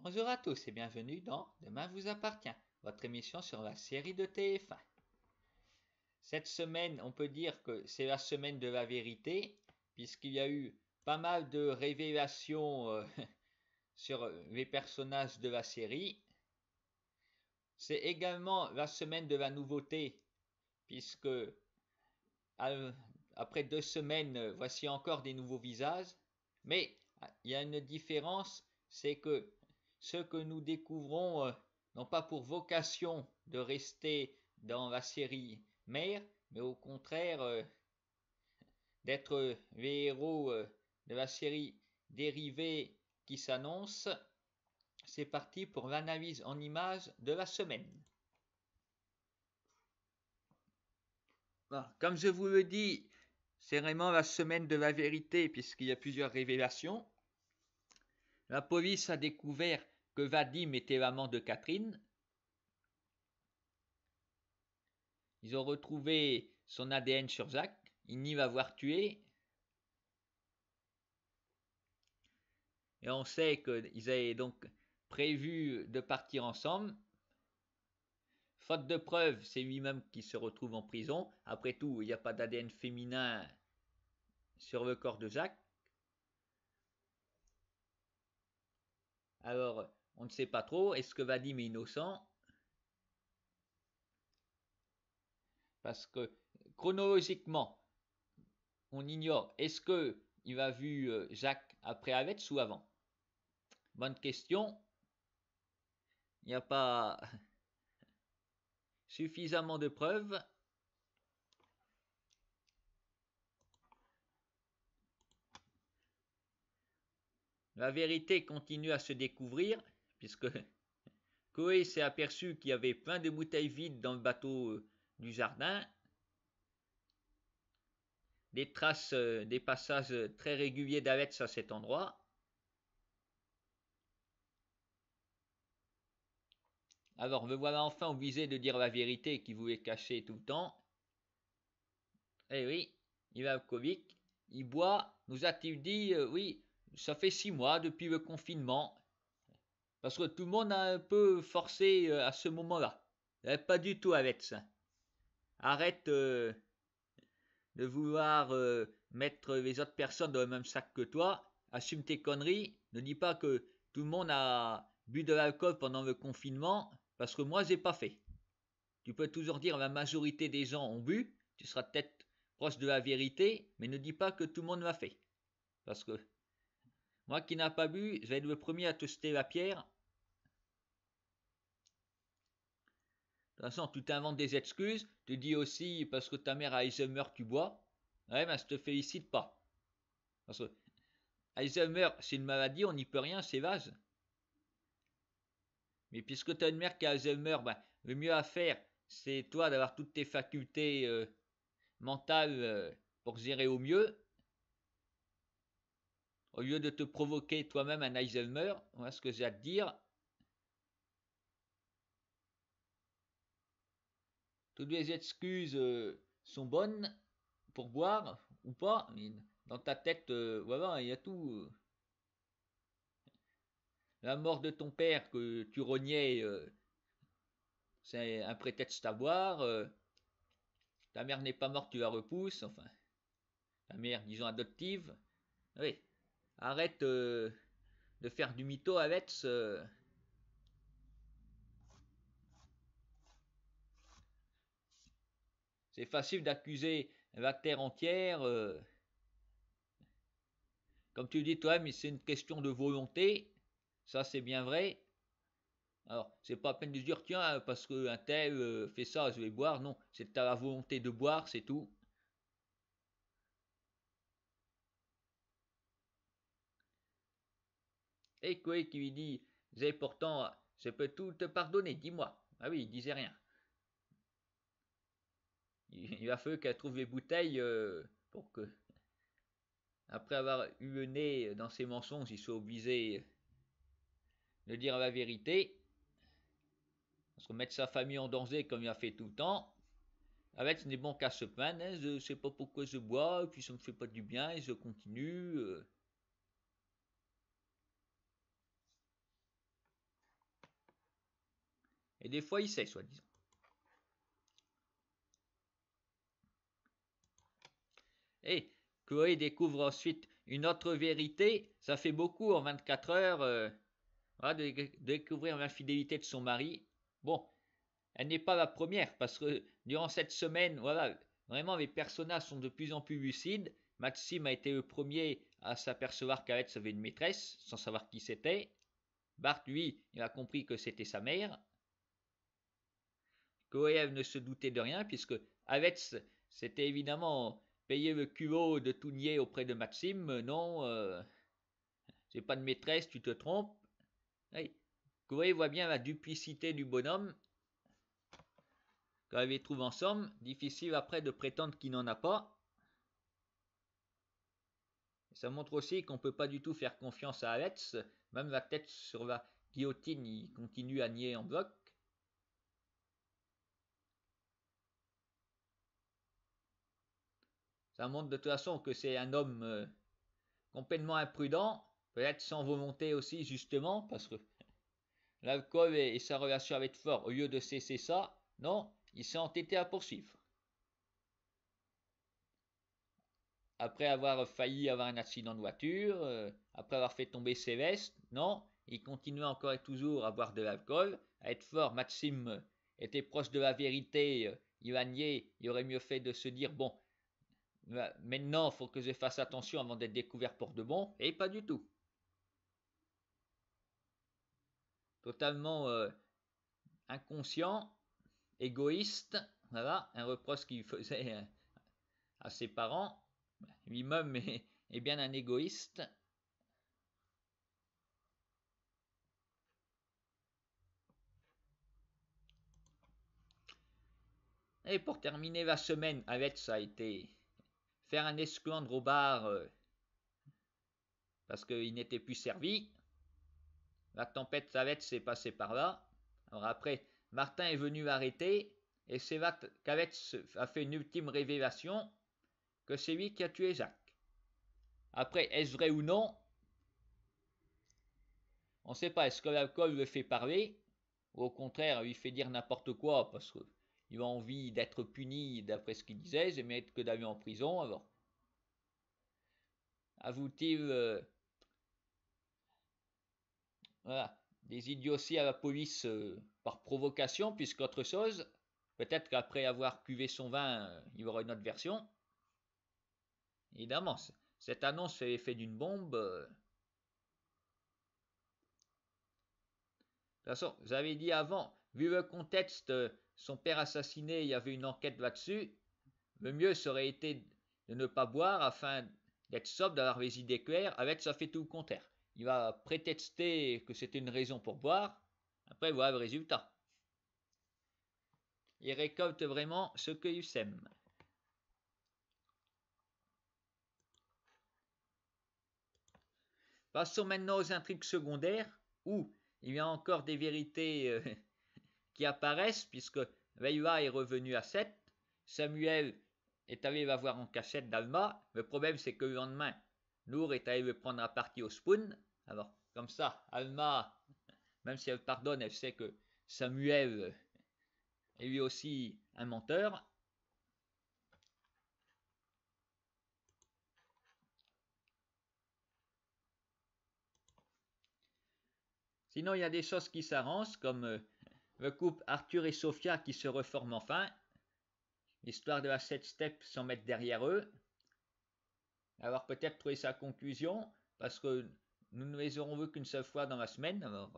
Bonjour à tous et bienvenue dans Demain vous appartient, votre émission sur la série de TF1. Cette semaine, on peut dire que c'est la semaine de la vérité, puisqu'il y a eu pas mal de révélations sur les personnages de la série. C'est également la semaine de la nouveauté, puisque après 2 semaines, voici encore des nouveaux visages. Mais il y a une différence, c'est que ceux que nous découvrons n'ont pas pour vocation de rester dans la série mère, mais au contraire d'être les héros de la série dérivée qui s'annonce. C'est parti pour l'analyse en images de la semaine. Comme je vous le dis, c'est vraiment la semaine de la vérité puisqu'il y a plusieurs révélations. La police a découvert que Vadim était l'amant de Catherine. Ils ont retrouvé son ADN sur Zach. Ils nient l'avoir tué. Et on sait qu'ils avaient donc prévu de partir ensemble. Faute de preuves, c'est lui-même qui se retrouve en prison. Après tout, il n'y a pas d'ADN féminin sur le corps de Zach. Alors, on ne sait pas trop. Est-ce que Vadim est innocent? Parce que chronologiquement, on ignore. Est-ce qu'il a vu Jacques après Avetz ou avant? Bonne question. Il n'y a pas suffisamment de preuves. La vérité continue à se découvrir, puisque Koé s'est aperçu qu'il y avait plein de bouteilles vides dans le bateau du jardin. Des traces, des passages très réguliers d'Avetz à cet endroit. Alors me voilà enfin obligé de dire la vérité qu'il voulait cacher tout le temps. Eh oui, il est alcoolique, il boit, nous a-t-il dit, oui, ça fait 6 mois depuis le confinement. Parce que tout le monde a un peu forcé à ce moment-là. Pas du tout avec ça. Arrête de vouloir mettre les autres personnes dans le même sac que toi. Assume tes conneries. Ne dis pas que tout le monde a bu de l'alcool pendant le confinement, parce que moi j'ai pas fait. Tu peux toujours dire la majorité des gens ont bu. Tu seras peut-être proche de la vérité, mais ne dis pas que tout le monde l'a fait. Parce que moi qui n'ai pas bu, je vais être le premier à te jeter la pierre. De toute façon, tu t'inventes des excuses. Tu dis aussi parce que ta mère a Alzheimer, tu bois. Ouais, ben je te félicite pas. Parce que Alzheimer, c'est une maladie, on n'y peut rien, c'est vague. Mais puisque tu as une mère qui a Alzheimer, ben, le mieux à faire, c'est toi d'avoir toutes tes facultés mentales pour gérer au mieux. Au lieu de te provoquer toi-même un Alzheimer, voilà ce que j'ai à te dire. Toutes les excuses sont bonnes pour boire ou pas, mais dans ta tête, voilà, il y a tout. La mort de ton père que tu rognais, c'est un prétexte à boire. Ta mère n'est pas morte, tu la repousses. Enfin, ta mère, disons, adoptive. Oui, arrête de faire du mytho avec. C'est facile d'accuser la terre entière. Comme tu dis toi-même, c'est une question de volonté. Ça, c'est bien vrai. Alors, c'est pas à peine de se dire, tiens, parce qu'un tel fait ça, je vais boire. Non, c'est ta la volonté de boire, c'est tout. Et quoi qui lui dit, j'ai pourtant, je peux tout te pardonner, dis-moi. Ah oui, il disait rien. Il a fallu qu'elle trouve les bouteilles pour que, après avoir eu le nez dans ses mensonges, il soit obligé de dire la vérité. Parce que mettre sa famille en danger comme il a fait tout le temps, avec ce n'est bon qu'à se plaindre, hein, je sais pas pourquoi je bois, et puis ça me fait pas du bien, et je continue. Et des fois, il sait, soi-disant. Et Chloé découvre ensuite une autre vérité. Ça fait beaucoup en 24 heures voilà, de découvrir l'infidélité de son mari. Bon, elle n'est pas la première parce que durant cette semaine, voilà, vraiment les personnages sont de plus en plus lucides. Maxime a été le premier à s'apercevoir qu'Alex avait une maîtresse sans savoir qui c'était. Bart, lui, il a compris que c'était sa mère. Chloé ne se doutait de rien puisque Alex s'était évidemment payé le culot de tout nier auprès de Maxime. Non, j'ai pas de maîtresse, tu te trompes. Oui. Chloé voit bien la duplicité du bonhomme. Quand elle les trouve ensemble, difficile après de prétendre qu'il n'en a pas. Ça montre aussi qu'on ne peut pas du tout faire confiance à Alex. Même la tête sur la guillotine, il continue à nier en bloc. Ça montre de toute façon que c'est un homme complètement imprudent, peut-être sans volonté aussi justement, parce que l'alcool et sa relation avec Ford, au lieu de cesser ça, non, il s'est entêté à poursuivre. Après avoir failli avoir un accident de voiture, après avoir fait tomber ses vestes, non, il continuait encore et toujours à boire de l'alcool, à être fort. Maxime était proche de la vérité, il a nié, il aurait mieux fait de se dire, bon, maintenant il faut que je fasse attention avant d'être découvert pour de bon, et pas du tout. Totalement inconscient, égoïste, voilà, un reproche qu'il faisait à ses parents, lui-même est bien un égoïste. Et pour terminer la semaine avec, ça a été faire un esclandre au bar parce qu'il n'était plus servi. La tempête Savette s'est passée par là. Alors après, Martin est venu arrêter et c'est là qu'Avette a fait une ultime révélation que c'est lui qui a tué Jacques. Après, est-ce vrai ou non? On ne sait pas. Est-ce que l'alcool le fait parler ou au contraire, il fait dire n'importe quoi parce qu'il a envie d'être puni d'après ce qu'il disait, il mérite que d'aller en prison. Alors, avoue-t-il voilà, des idioties à la police par provocation, puisqu'autre chose, peut-être qu'après avoir cuvé son vin, il y aura une autre version. Évidemment, cette annonce fait l'effet d'une bombe. De toute façon, vous avez dit avant, vu le contexte, son père assassiné, il y avait une enquête là-dessus. Le mieux serait été de ne pas boire afin d'être sobre, d'avoir les idées claires. Avec ça fait tout le contraire. Il va prétexter que c'était une raison pour boire. Après, voilà le résultat. Il récolte vraiment ce qu'il sème. Passons maintenant aux intrigues secondaires, où il y a encore des vérités qui apparaissent, puisque Veilla est revenu à 7, Samuel est allé la voir en cachette d'Alma. Le problème, c'est que le lendemain, Nour est allé le prendre à partie au Spoon. Alors, comme ça, Alma, même si elle pardonne, elle sait que Samuel est lui aussi un menteur. Sinon, il y a des choses qui s'arrangent, comme le couple Arthur et Sophia qui se reforment enfin, histoire de la 7 step sans mettre derrière eux. Alors peut-être trouver sa conclusion, parce que nous ne les aurons vus qu'une seule fois dans la semaine, alors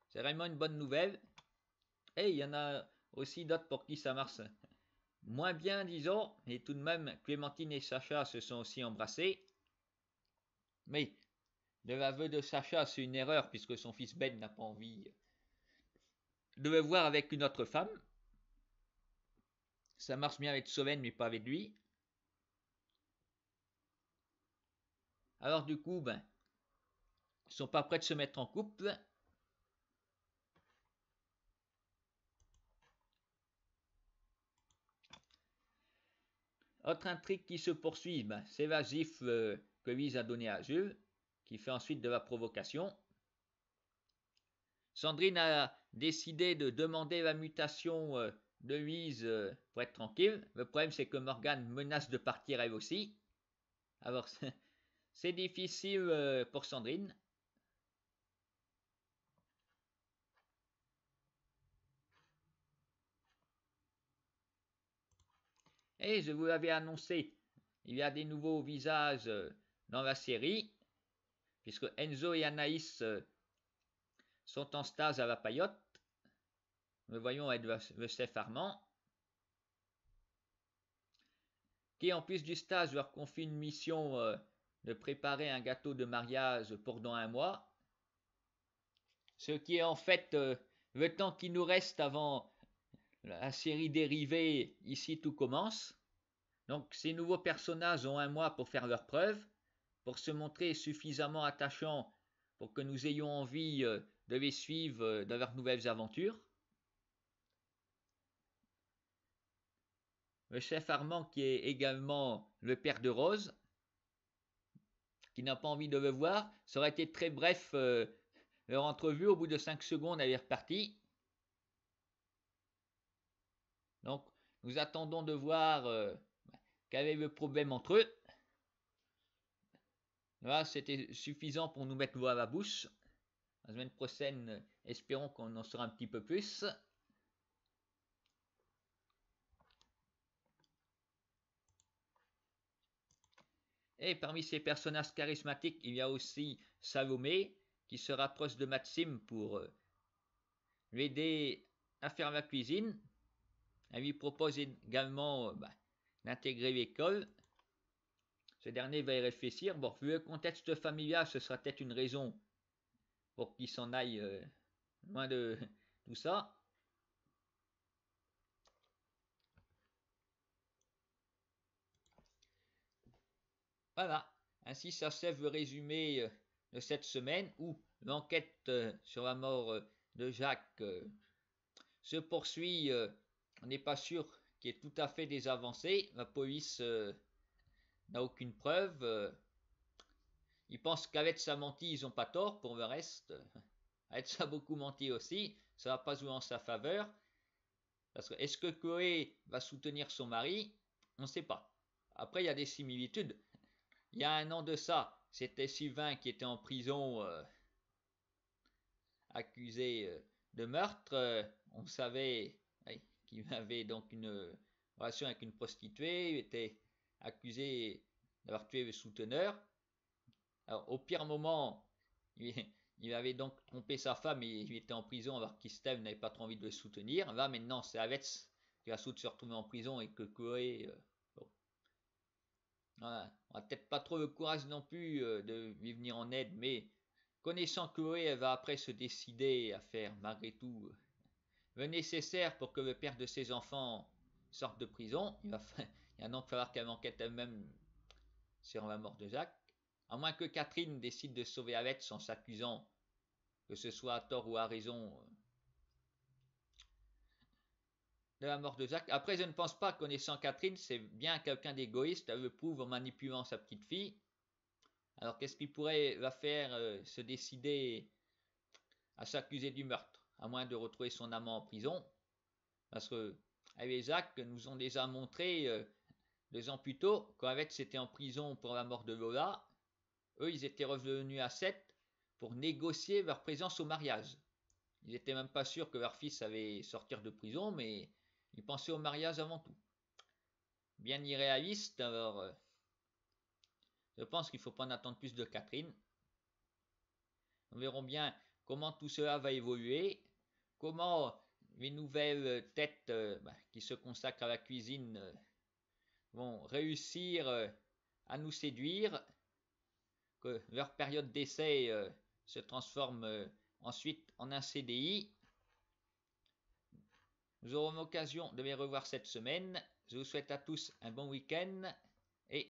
c'est vraiment une bonne nouvelle. Et il y en a aussi d'autres pour qui ça marche moins bien, disons, et tout de même, Clémentine et Sacha se sont aussi embrassés. Mais de l'aveu de Sacha, c'est une erreur, puisque son fils Ben n'a pas envie de le voir avec une autre femme. Ça marche bien avec Solène, mais pas avec lui. Alors du coup, ben, ils sont pas prêts de se mettre en couple. Autre intrigue qui se poursuit, ben, c'est la gifle que Louise a donné à Jules, qui fait ensuite de la provocation. Sandrine a décidé de demander la mutation de Louise pour être tranquille. Le problème, c'est que Morgane menace de partir elle aussi. Alors, c'est difficile pour Sandrine. Et je vous l'avais annoncé, il y a des nouveaux visages dans la série, puisque Enzo et Anaïs sont en stage à la paillote. Nous voyons être le chef Armand, qui en plus du stage leur confie une mission de préparer un gâteau de mariage pour dans un mois. Ce qui est en fait le temps qui nous reste avant la série dérivée. Ici tout commence. Donc ces nouveaux personnages ont un mois pour faire leurs preuves, pour se montrer suffisamment attachants pour que nous ayons envie de les suivre dans leurs nouvelles aventures. Le chef Armand qui est également le père de Rose, qui n'a pas envie de le voir. Ça aurait été très bref leur entrevue, au bout de 5 secondes elle est repartie. Donc nous attendons de voir quel est le problème entre eux. Là c'était suffisant pour nous mettre l'eau à la bouche. La semaine prochaine, espérons qu'on en saura un petit peu plus. Et parmi ces personnages charismatiques, il y a aussi Salomé, qui se rapproche de Maxime pour l'aider à faire la cuisine. Elle lui propose également d'intégrer l'école. Ce dernier va y réfléchir. Bon, vu le contexte familial, ce sera peut-être une raison pour qu'il s'en aille loin de tout ça. Voilà, ainsi s'achève le résumé de cette semaine où l'enquête sur la mort de Jacques se poursuit. On n'est pas sûr qu'il y ait tout à fait des avancées. La police n'a aucune preuve. Ils pensent qu'avec sa menti, ils n'ont pas tort. Pour le reste, avec ça a beaucoup menti aussi. Ça va pas jouer en sa faveur. Parce que est-ce que Chloé va soutenir son mari? On ne sait pas. Après, il y a des similitudes. Il y a un an de ça, c'était Sylvain qui était en prison accusé de meurtre. On savait qu'il avait donc une relation avec une prostituée. Il était accusé d'avoir tué le souteneur. Alors, au pire moment, il avait donc trompé sa femme et il était en prison alors qu'Istève n'avait pas trop envie de le soutenir. Là, maintenant, c'est Avetz qui va se retrouver en prison et que Chloé. Voilà. On n'a peut-être pas trop le courage non plus de lui venir en aide, mais connaissant Chloé, elle va après se décider à faire malgré tout le nécessaire pour que le père de ses enfants sorte de prison. Il va donc falloir qu'elle enquête elle-même sur la mort de Jacques. À moins que Catherine décide de sauver Alex en s'accusant, que ce soit à tort ou à raison, de la mort de Jacques. Après, je ne pense pas, connaissant Catherine, c'est bien quelqu'un d'égoïste. Elle le prouve en manipulant sa petite fille. Alors, qu'est-ce qui pourrait la faire se décider à s'accuser du meurtre, à moins de retrouver son amant en prison? Parce que et Jacques nous ont déjà montré 2 ans plus tôt, quand Alex était en prison pour la mort de Lola, eux, ils étaient revenus à 7 pour négocier leur présence au mariage. Ils n'étaient même pas sûrs que leur fils allait sortir de prison, mais ils pensaient au mariage avant tout. Bien irréaliste, alors je pense qu'il ne faut pas en attendre plus de Catherine. Nous verrons bien comment tout cela va évoluer, comment les nouvelles têtes qui se consacrent à la cuisine vont réussir à nous séduire, que leur période d'essai se transforme ensuite en un CDI. Nous aurons l'occasion de les revoir cette semaine. Je vous souhaite à tous un bon week-end et